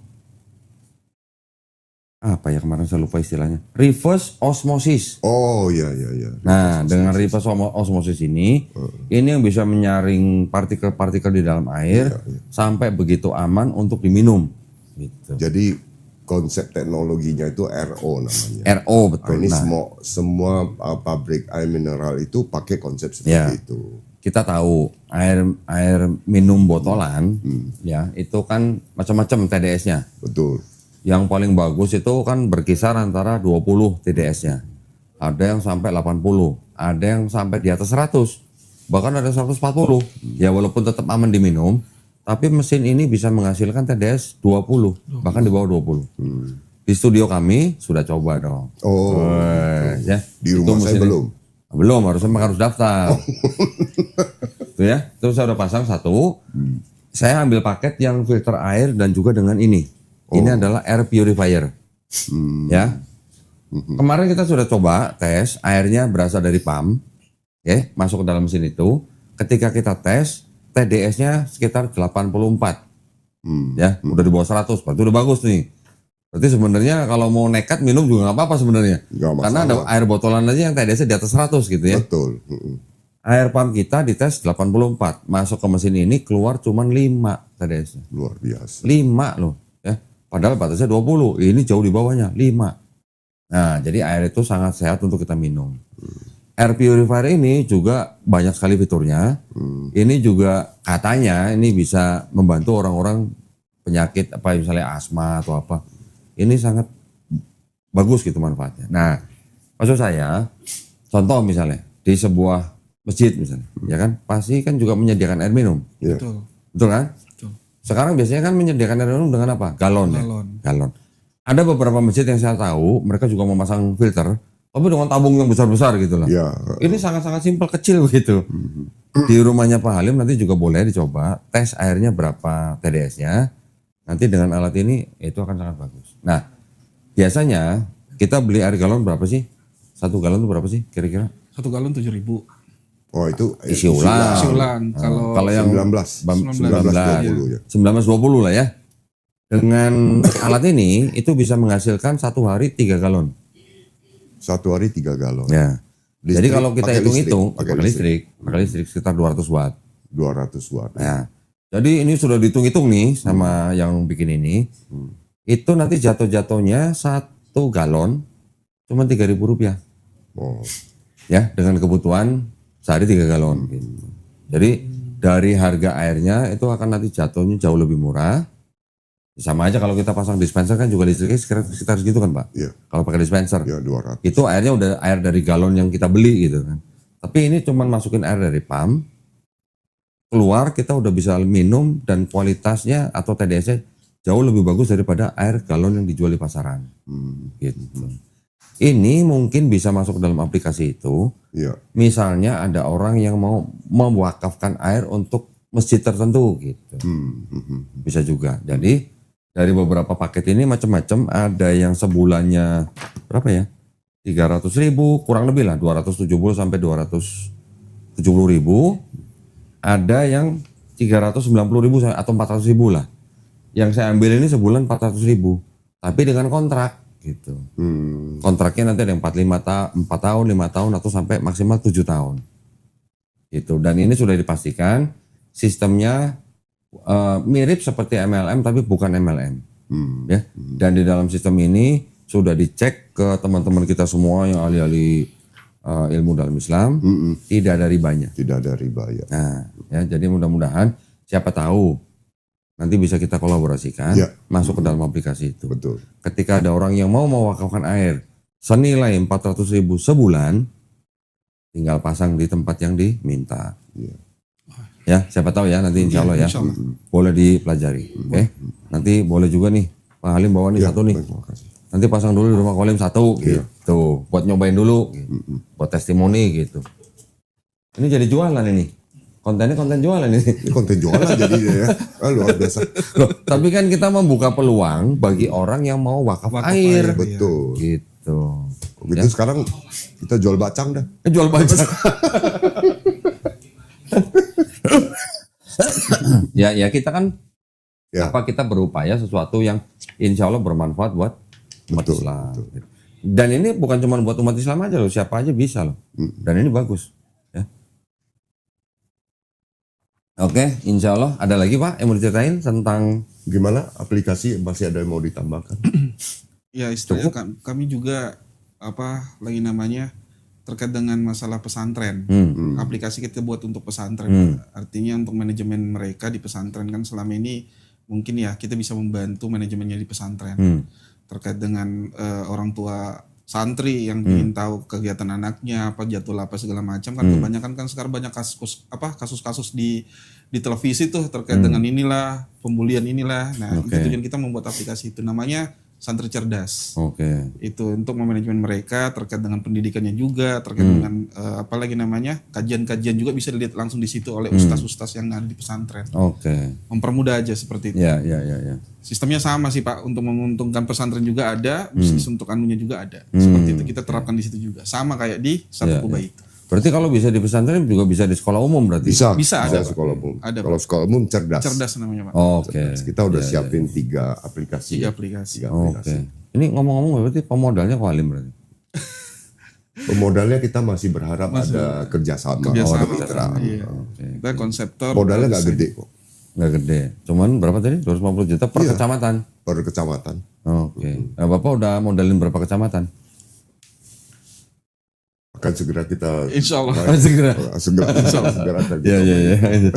apa ya kemarin saya lupa istilahnya, reverse osmosis. Oh iya. Nah dengan reverse osmosis ini yang bisa menyaring partikel-partikel di dalam air sampai begitu aman untuk diminum. Gitu. Jadi konsep teknologinya itu RO namanya. RO betul. Ini semua pabrik air mineral itu pakai konsep seperti itu. Kita tahu air minum botolan ya itu kan macam-macam TDS-nya. Betul. Yang paling bagus itu kan berkisar antara 20 TDS-nya. Ada yang sampai 80, ada yang sampai di atas 100, bahkan ada 140. Ya walaupun tetap aman diminum, tapi mesin ini bisa menghasilkan TDS 20, bahkan di bawah 20. Di studio kami sudah coba dong. Oh. Ya. Di rumah saya belum. Belum, harus daftar. Tuh ya, terus saya udah pasang satu. Saya ambil paket yang filter air dan juga dengan ini. Ini adalah air purifier, ya. Kemarin kita sudah coba tes, airnya berasal dari pump, ya, masuk ke dalam mesin itu. Ketika kita tes, TDS-nya sekitar 84. Ya, udah di bawah 100, berarti udah bagus nih. Berarti sebenarnya kalau mau nekat minum juga nggak apa-apa sebenarnya. Nggak masalah. Karena ada air botolan aja yang TDS-nya di atas 100 gitu ya. Betul. Air pump kita dites 84, masuk ke mesin ini keluar cuman 5 TDS-nya. Luar biasa. 5 loh ya. Padahal batasnya 20, ini jauh di bawahnya 5. Nah, jadi air itu sangat sehat untuk kita minum. Air purifier ini juga banyak sekali fiturnya. Ini juga katanya ini bisa membantu orang-orang penyakit apa misalnya asma atau apa. Ini sangat bagus gitu manfaatnya. Nah, maksud saya, contoh misalnya di sebuah masjid misalnya, ya kan, pasti kan juga menyediakan air minum. Ya. Betul kan? Betul. Sekarang biasanya kan menyediakan air minum dengan apa? Galon. Ya? Galon. Galon. Ada beberapa masjid yang saya tahu, mereka juga memasang filter, tapi dengan tabung yang besar-besar gitu lah. Ya. Ini sangat-sangat simpel, kecil begitu. Di rumahnya Pak Halim nanti juga boleh dicoba, tes airnya berapa TDS-nya. Nanti dengan alat ini itu akan sangat bagus. Nah, biasanya kita beli air galon berapa sih? 1 galon itu berapa sih kira-kira? 1 galon 7.000. Oh itu Isi ulang. Isi ulang. Kalau yang 19. 19, 20 ya. 19-20 lah ya. Dengan alat ini itu bisa menghasilkan 1 hari 3 galon. 1 hari 3 galon. Ya. Jadi kalau kita pakai hitung-hitung, pakai pakai listrik sekitar 200 watt. 200 watt. Ya. Jadi ini sudah dihitung-hitung nih sama yang bikin ini. Itu nanti jatuh-jatuhnya 1 galon cuma Rp3.000. Oh. Ya, dengan kebutuhan sehari 3 galon gitu. Jadi dari harga airnya itu akan nanti jatuhnya jauh lebih murah. Sama aja kalau kita pasang dispenser kan juga listriknya sekitar segitu kan Pak. Iya. Kalau pakai dispenser. Ya 200. Itu airnya udah air dari galon yang kita beli gitu kan. Tapi ini cuman masukin air dari pump. Keluar kita udah bisa minum dan kualitasnya atau TDS-nya jauh lebih bagus daripada air galon yang dijual di pasaran. Gitu. Ini mungkin bisa masuk dalam aplikasi itu. Iya. Misalnya ada orang yang mau mewakafkan air untuk masjid tertentu gitu. Bisa juga. Jadi dari beberapa paket ini macam-macam, ada yang sebulannya berapa ya? 300.000 kurang lebih lah, 270 sampai 270.000. Ada yang 390.000 atau 400.000 lah. Yang saya ambil ini sebulan 400.000, tapi dengan kontrak gitu. Kontraknya nanti ada yang 4 tahun, 5 tahun atau sampai maksimal 7 tahun. Gitu. Dan ini sudah dipastikan sistemnya mirip seperti MLM tapi bukan MLM. Ya. Dan di dalam sistem ini sudah dicek ke teman-teman kita semua yang ahli-ahli ilmu dalam Islam, tidak ada ribanya. Tidak ada riba ya. Nah, ya, jadi mudah-mudahan siapa tahu nanti bisa kita kolaborasikan masuk ke dalam aplikasi itu. Betul. Ketika ada orang yang mau mewakafkan air senilai 400.000 sebulan, tinggal pasang di tempat yang diminta. Ya, siapa tahu ya nanti insya Allah ya. Insya Allah. Boleh dipelajari. Oke. Nanti boleh juga nih Pak Halim bawa nih satu nih. Terima kasih. Nanti pasang dulu di rumah Pak Halim satu gitu. Buat nyobain dulu gitu. Buat testimoni gitu. Ini jadi jualan ini. Kontennya konten jualan ini. Ini konten jualan jadinya ya. Luar biasa. Loh, tapi kan kita membuka peluang bagi orang yang mau wakaf air. Betul. Gitu. Begitu sekarang kita jual bacang dah. Jual bacang. ya kita kan kita berupaya sesuatu yang insya Allah bermanfaat buat umat Islam. Betul. Dan ini bukan cuma buat umat Islam aja loh, siapa aja bisa loh. Dan ini bagus. Ya. Oke, insya Allah ada lagi Pak yang mau diceritain tentang Gimana aplikasi, masih ada yang mau ditambahkan? Ya istilahnya kami juga lagi namanya terkait dengan masalah pesantren. Aplikasi kita buat untuk pesantren. Artinya untuk manajemen mereka di pesantren kan selama ini mungkin ya kita bisa membantu manajemennya di pesantren. Terkait dengan orang tua santri yang ingin tahu kegiatan anaknya, apa jadwal apa segala macam kan kebanyakan kan sekarang banyak kasus-kasus di televisi tuh terkait dengan inilah pembulian inilah. Nah, itu tujuan kita membuat aplikasi itu namanya Santri Cerdas. Itu untuk memanajemen mereka terkait dengan pendidikannya juga, terkait dengan apalagi namanya kajian-kajian juga bisa dilihat langsung di situ oleh ustaz-ustaz yang ada di pesantren. Mempermudah aja seperti itu. Ya. Sistemnya sama sih Pak, untuk menguntungkan pesantren juga ada, bisnis untuk anunya juga ada. Seperti itu kita terapkan di situ juga. Sama kayak di Satu Kuba itu. Berarti kalau bisa di pesantren juga bisa di sekolah umum berarti? Bisa Ada, Pak. sekolah umum. Ada, Kalau sekolah umum cerdas. Cerdas namanya Pak. Oke. Kita udah siapin 3 aplikasi. 3 aplikasi. 3 Oke. aplikasi. Ini ngomong-ngomong berarti pemodalnya kok Alim berarti? Pemodalnya kita masih berharap ada kerjasama. Kerjasama. mitra. Iya. Kita konseptor. Modalnya nggak gede kok, Nggak gede. Cuman berapa tadi? 250 juta per Iya. kecamatan? per kecamatan. Oke. Nah, Bapak udah modalin berapa kecamatan? Akan segera kita Insya Allah. Segera. segera terjadi. Iya.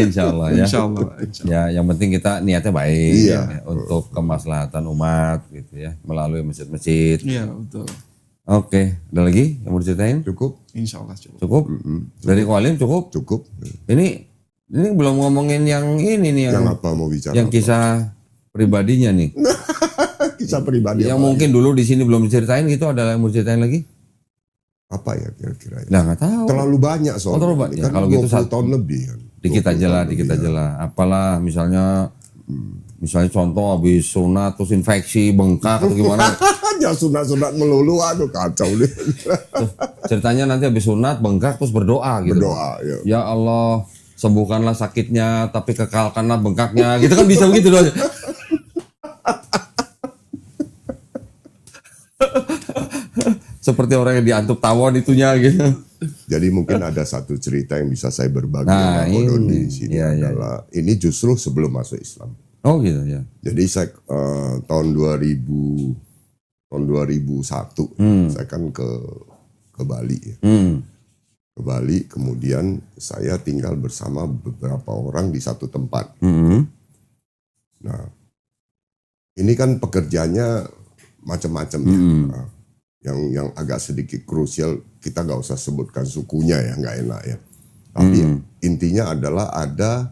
Insya Allah ya. Insya Allah. Ya, yang penting kita niatnya baik Iya. ya, untuk kemaslahatan umat gitu ya, melalui masjid-masjid. Iya betul. Oke, ada lagi yang mau diceritain? Cukup, Insya Allah cukup. Cukup? Dari Koalim cukup? cukup. Ini belum ngomongin yang ini nih Yang apa mau bicara? yang kisah pribadinya nih. Kisah pribadi Yang apa? mungkin dulu di sini belum diceritain gitu, ada yang mau diceritain lagi? Apa ya kira-kira? Ya? Nah, nggak tahu. Terlalu banyak soalnya. terlalu banyak. Ini kan Kalau gitu 20 tahun lebih kan. Dikit 20 aja lah, tahun dikit lebih, aja ya. lah. Apalah misalnya contoh habis sunat terus infeksi bengkak atau gimana. Jangan sunat-sunat melulu, aduh kacau deh. Ceritanya nanti habis sunat bengkak terus berdoa gitu. Berdoa ya. Ya Allah, sembuhkanlah sakitnya tapi kekalkanlah bengkaknya. Gitu kan bisa begitu doanya. Seperti orang yang diantup tawon itunya gitu. Jadi mungkin ada satu cerita yang bisa saya berbagi Nah, sama Kodon ini. di sini Iya, iya, adalah ini justru sebelum masuk Islam. Oh gitu ya. Jadi saya tahun 2001 saya kan ke Bali ya. Ke Bali, kemudian saya tinggal bersama beberapa orang di satu tempat. Nah, ini kan pekerjaannya macam-macam ya. Nah, yang agak sedikit krusial, kita nggak usah sebutkan sukunya ya, nggak enak ya. Tapi intinya adalah ada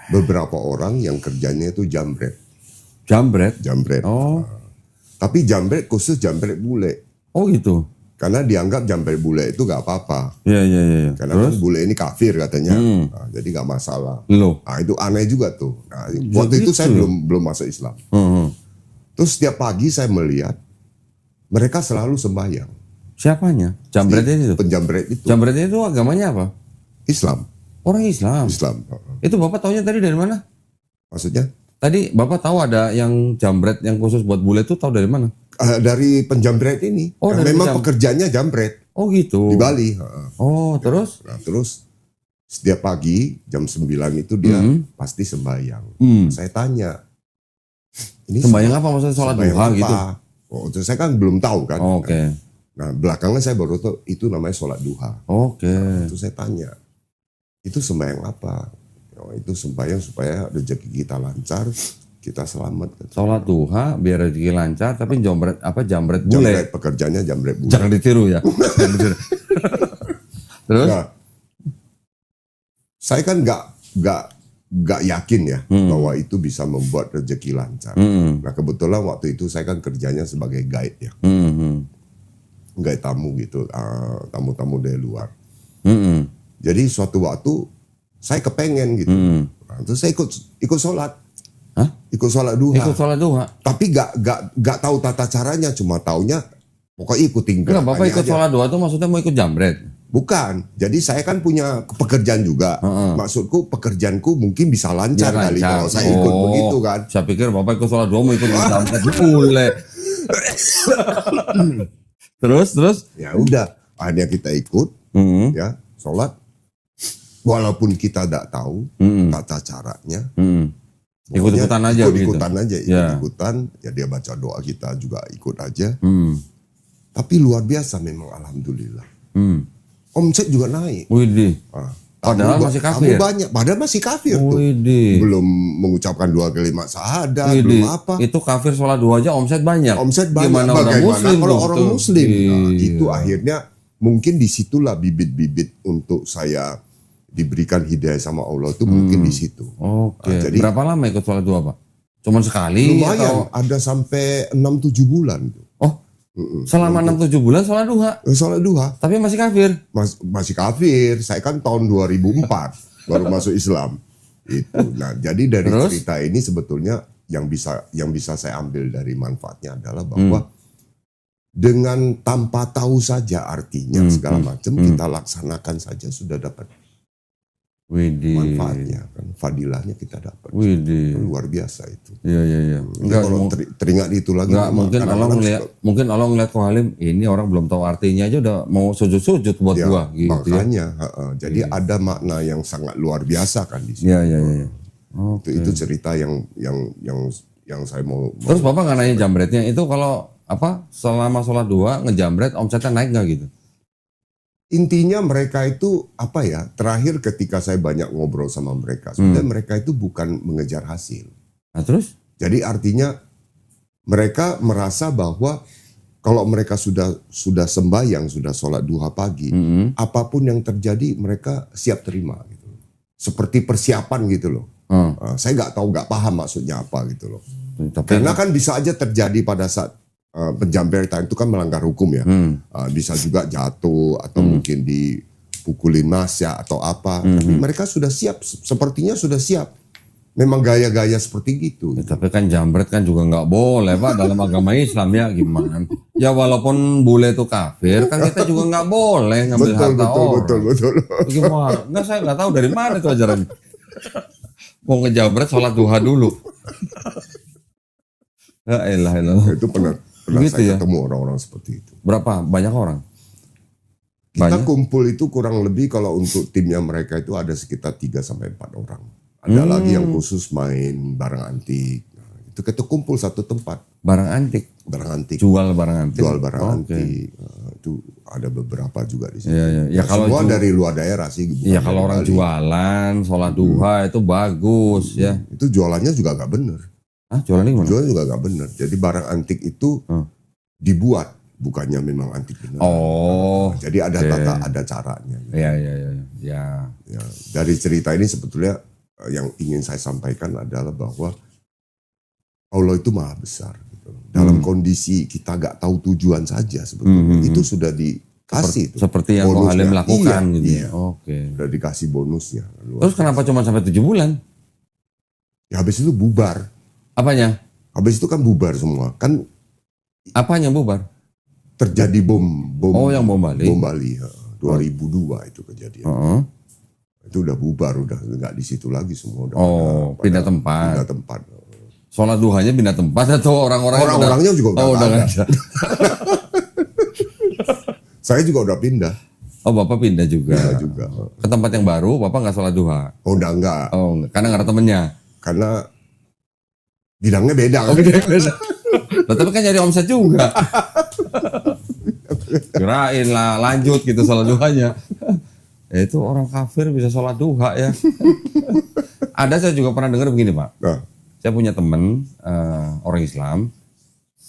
beberapa orang yang kerjanya itu jambret. Jambret. Oh. Tapi jambret khusus jambret bule. Oh gitu. Karena dianggap jambret bule itu nggak apa-apa. Iya. Karena kan bule ini kafir katanya, nah, jadi nggak masalah. Loh. Nah, itu aneh juga tuh. Nah, waktu itu saya belum masuk Islam. Terus setiap pagi saya melihat mereka selalu sembahyang. Siapanya? Jambretnya itu? Penjambret itu. Jambretnya itu agamanya apa? Islam. Orang Islam. Islam. Itu Bapak taunya tadi dari mana? Maksudnya? Tadi Bapak tahu ada yang jambret yang khusus buat bule itu tahu dari mana? Dari penjambret ini. Oh, Yang dari memang pekerjaannya jambret Oh gitu. di Bali. Oh terus? Nah, terus setiap pagi jam 9 itu dia pasti sembahyang. Saya tanya, ini Sembahyang apa maksudnya sholat sembahyang duha apa? gitu? Oh, itu saya kan belum tahu kan. Oke. Nah, belakangan saya baru tahu itu namanya sholat duha. Oke. Itu saya tanya, itu sembahyang apa? Oh, itu sembahyang supaya rezeki kita lancar, kita selamat. Sholat duha biar rezeki lancar tapi jambret jambret bule. Jambret, pekerjaannya jambret bule. Jangan ditiru ya. Jangan ditiru. Terus? Nah, saya kan nggak yakin ya bahwa itu bisa membuat rezeki lancar. Nah, kebetulan waktu itu saya kan kerjanya sebagai guide ya, guide tamu gitu, tamu-tamu dari luar. Jadi suatu waktu saya kepengen gitu, nah, terus saya ikut sholat. Hah? Ikut sholat duha. Ikut sholat duha. Tapi gak tahu tata caranya, cuma taunya pokoknya ikutin Enggak, Bapak ikut aja. sholat duha itu maksudnya mau ikut jambret? Bukan. Jadi saya kan punya pekerjaan juga. Maksudku pekerjaanku mungkin bisa lancar Biar kali lancar. kalau saya ikut begitu kan. Saya pikir Bapak ikut sholat duha mau ikut jambret bule. Terus? Ya udah, akhirnya kita ikut ya sholat. Walaupun kita tidak tahu tata caranya. Ikut-ikutan aja begitu. Ikut-ikutan aja, Ya. ikut-ikutan. Ya dia baca doa, kita juga ikut aja. Tapi luar biasa memang, alhamdulillah. Omset juga naik. Widih. Ah, Padahal tamu masih kafir. tamu banyak, padahal masih kafir tuh. Widih. Belum mengucapkan 2 kalimat syahadat, Widih. belum apa. Itu kafir sholat duha aja omset banyak. Omset banyak. Gimana orang Bagaimana muslim kalau dong orang tuh? muslim? Nah, Iya. itu akhirnya mungkin disitulah bibit-bibit untuk saya diberikan hidayah sama Allah itu mungkin di situ. Oke. Nah, jadi- Berapa lama ikut sholat duha, Pak? Cuman sekali Lumayan, atau ada sampai 6-7 bulan tuh. selama 6-7 bulan sholat duha? Sholat duha. Tapi masih kafir. Masih kafir. Saya kan tahun 2004 baru masuk Islam. Itu. Nah, jadi dari Terus? cerita ini sebetulnya yang bisa saya ambil dari manfaatnya adalah bahwa dengan tanpa tahu saja artinya segala macam kita laksanakan saja sudah dapat manfaatnya kan, fadilahnya kita dapat. Itu luar biasa itu. Iya. Enggak, kalau teringat itu lagi. Enggak, mungkin Allah ngeliat Halim, ini orang belum tahu artinya aja udah mau sujud-sujud buat gua gitu. Makanya, jadi ada makna yang sangat luar biasa kan di situ. Iya. Okay. Itu cerita yang saya mau. Terus Bapak nggak nanya jambretnya itu kalau selama sholat duha ngejambret omsetnya naik nggak gitu? Intinya mereka itu terakhir ketika saya banyak ngobrol sama mereka, sebenarnya mereka itu bukan mengejar hasil. Nah, terus? Jadi artinya mereka merasa bahwa kalau mereka sudah sembahyang, sudah sholat duha pagi, apapun yang terjadi mereka siap terima gitu. Seperti persiapan gitu loh. Saya nggak paham maksudnya apa gitu loh. Karena kan bisa aja terjadi pada saat penjambretan itu kan melanggar hukum ya. Bisa juga jatuh atau mungkin dipukulin massa atau apa. Tapi mereka sudah siap, sepertinya sudah siap. Memang gaya-gaya seperti gitu. Ya, tapi kan jambret kan juga nggak boleh Pak dalam agama Islam ya gimana? Ya walaupun bule itu kafir kan kita juga nggak boleh ngambil harta orang. Betul. Gimana? Nggak, saya nggak tahu dari mana itu ajarannya. Mau ngejambret sholat duha dulu. Ya elah. Itu pernah gitu saya ya? ketemu orang-orang seperti itu. Berapa? Banyak orang? Kita kumpul itu kurang lebih kalau untuk timnya mereka itu ada sekitar 3-4 orang. Ada lagi yang khusus main barang antik. Nah, itu kita kumpul satu tempat. Barang antik? Barang antik. Jual barang antik? Jual barang antik. Itu ada beberapa juga di sini. Iya. Ya, kalau semua dari luar daerah sih. Iya kalau orang jualan, sholat duha itu bagus ya. Itu jualannya juga gak bener. Jualannya gimana? Jualannya juga gak bener. Jadi barang antik itu dibuat. Bukannya memang antik bener. Jadi ada tata, ada caranya. Iya. Ya, dari cerita ini sebetulnya yang ingin saya sampaikan adalah bahwa Allah itu maha besar. Gitu. Dalam kondisi kita gak tahu tujuan saja sebetulnya. Itu sudah dikasih. Seperti yang Halim lakukan gitu. Iya. Oke. Sudah dikasih bonusnya. Terus kenapa cuma sampai 7 bulan? Ya habis itu bubar. Apanya? Habis itu kan bubar semua. Kan apanya bubar? terjadi bom yang bom Bali. Bom Bali 2002 itu kejadian. Itu udah bubar, udah nggak di situ lagi semua. Udah pindah tempat. Pindah tempat. Sholat duhanya pindah tempat atau orang-orangnya juga udah ada. Saya juga udah pindah. Oh Bapak pindah juga. Pindah juga. Ke tempat yang baru Bapak nggak sholat duha? Oh udah enggak. Oh karena nggak ada temennya? Karena bidangnya beda. Nah, tapi kan jadi omset juga. Kirain lah lanjut gitu sholat duhanya. Itu orang kafir bisa sholat duha ya. Ada saya juga pernah dengar begini Pak. Saya punya teman orang Islam.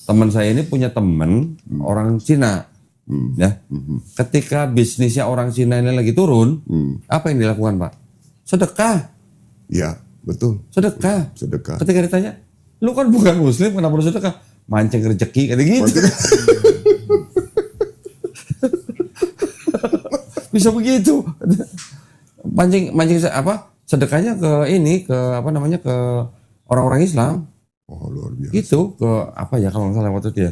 Teman saya ini punya teman orang Cina. Ya. Ketika bisnisnya orang Cina ini lagi turun, apa yang dilakukan Pak? Sedekah. Ya betul. Sedekah. Sedekah. Ketika ditanya, lu kan bukan muslim, kenapa lu sedekah? Mancing rezeki kayak gitu. Bisa begitu. Mancing sedekahnya ke ke orang-orang Islam. Oh luar biasa. Gitu ke kalau nggak salah waktu dia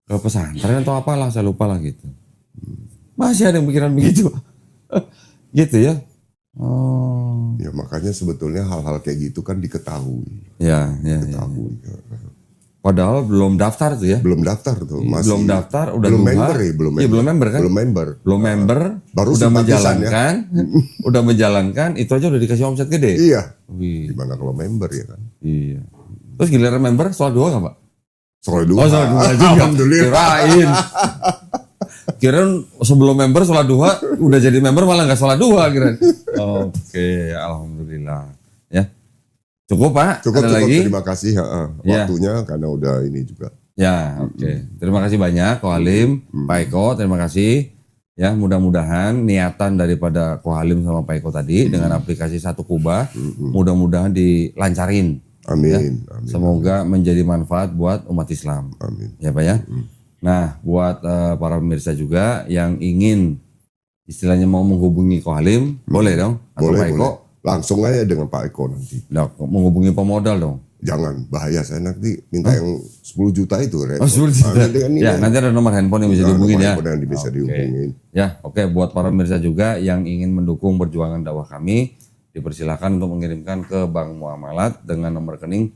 ke pesantren atau apalah, saya lupa lah gitu. Masih ada yang pikiran begitu. Gitu ya. Ya makanya sebetulnya hal-hal kayak gitu kan diketahui. Ya. Padahal belum daftar tuh ya. Belum daftar tuh. Masih belum daftar, udah belum duha. member ya, belum member. Iya, belum member kan? Belum member. Baru udah menjalankan. Udah menjalankan, itu aja udah dikasih omset gede. Iya. Wih. Gimana kalau member ya kan? Iya. Terus giliran member sholat duha nggak Pak? Sholat duha. Oh sholat duha juga. Alhamdulillah. Kirain sebelum member sholat duha, udah jadi member malah nggak sholat duha kirain. Oke, alhamdulillah. Ya. Cukup Pak? Cukup, lagi? Terima kasih waktunya karena udah ini juga. Ya, oke. Terima kasih banyak Ko Halim, Pak Eko, terima kasih. Ya, mudah-mudahan niatan daripada Ko Halim sama Pak Eko tadi dengan aplikasi Satu Kubah, mudah-mudahan dilancarin. Amin. Ya. Amin. Semoga menjadi manfaat buat umat Islam. Amin. Ya Pak ya. Nah, buat para pemirsa juga yang ingin istilahnya mau menghubungi Ko Halim, boleh dong? Atau Boleh, Pak Eko? boleh. Langsung aja dengan Pak Eko nanti. Nah, menghubungi pemodal dong. jangan, bahaya, saya nanti minta yang 10 juta itu. Oh, 10 juta. Ya, nanti ada nomor handphone yang bisa dihubungin ya. Yang bisa dihubungin. Ya, oke. Buat para pemirsa juga yang ingin mendukung perjuangan dakwah kami, dipersilakan untuk mengirimkan ke Bank Muamalat dengan nomor rekening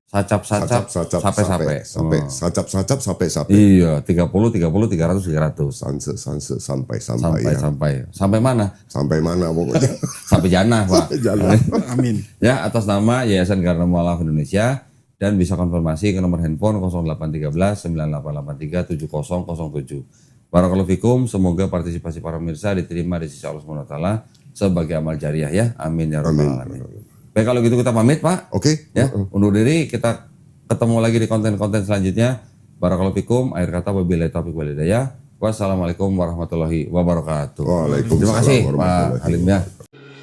sacap sampai. Iya, 30 Sanse sampai mana? Sampai mana pokoknya. Sampai jannah, Pak. Amin. Ya, atas nama Yayasan Garda Mualaf Indonesia, dan bisa konfirmasi ke nomor handphone 0813 9883 7007. Barakallahu fikum, semoga partisipasi para pemirsa diterima di sisi Allah SWT sebagai amal jariah ya. Amin ya rabbal alamin. Baik, kalau gitu kita pamit, Pak. Oke. Ya, undur diri, kita ketemu lagi di konten-konten selanjutnya. Barakallahu fikum, akhir kata wabillahi taufiq wal hidayah. Wassalamualaikum warahmatullahi wabarakatuh. Waalaikumsalam. Terima kasih Pak warahmatullahi Halim ya. wabarakatuh.